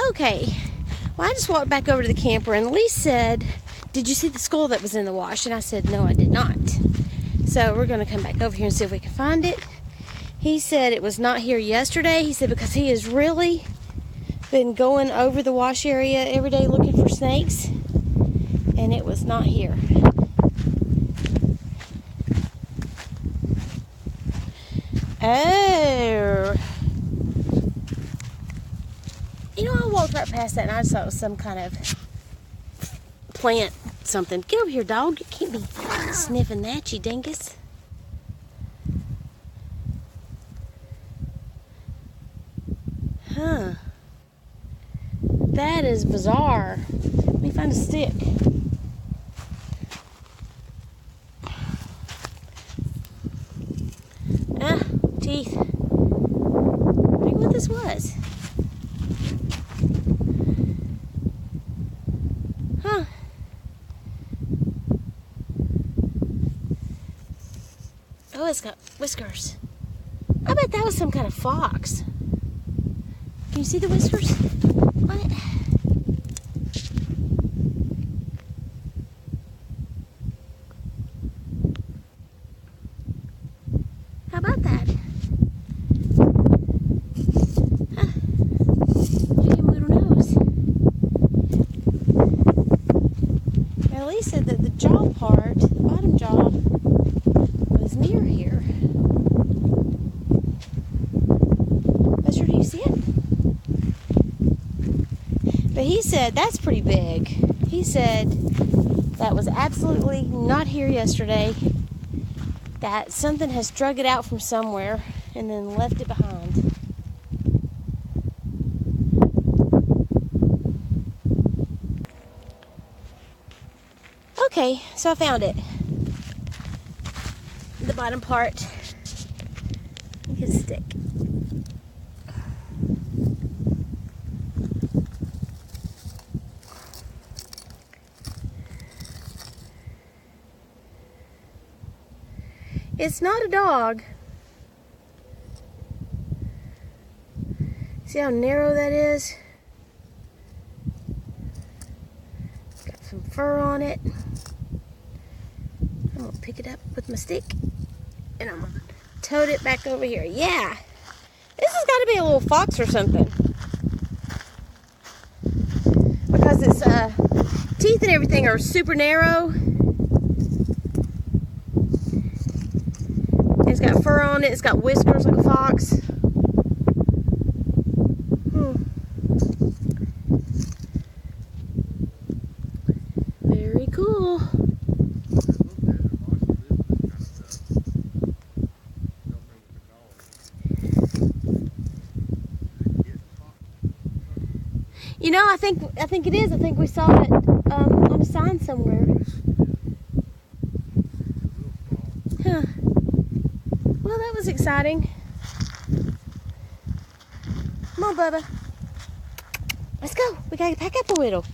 Okay, well, I just walked back over to the camper, and Lee said, did you see the skull that was in the wash? And I said, no, I did not. So we're going to come back over here and see if we can find it. He said it was not here yesterday. He said because he has really been going over the wash area every day looking for snakes, and it was not here. Oh. You know, I walked right past that and I just thought it was some kind of plant something. Get over here, dog. You can't be sniffing that, you dingus. Huh. That is bizarre. Let me find a stick. Ah, teeth. I wonder what this was. Huh. Oh, it's got whiskers. I bet that was some kind of fox. Can you see the whiskers? What? How about that? Huh. Look at him little nose. Now, Lee said that the jaw part, the bottom jaw, was near here. Buster, do you see it? But he said that's pretty big. He said that was absolutely not here yesterday. That something has drug it out from somewhere and then left it behind. Okay, so I found it. The bottom part. Get a stick. It's not a dog. See how narrow that is? It's got some fur on it. I'm gonna pick it up with my stick and I'm gonna tote it back over here. Yeah, this has got to be a little fox or something because its teeth and everything are super narrow. It's got fur on it. It's got whiskers like a fox. Very cool. You know, I think it is. I think we saw it on a sign somewhere. Huh. Well, that was exciting. Come on, Bubba. Let's go. We gotta pack up a little.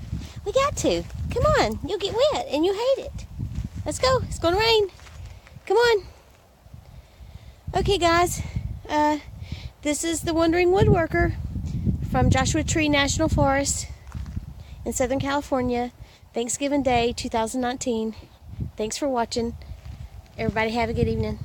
We got to. Come on. You'll get wet and you hate it. Let's go. It's gonna rain. Come on. Okay, guys. This is the Wandering Woodworker from Joshua Tree National Forest in Southern California. Thanksgiving Day 2019. Thanks for watching. Everybody have a good evening.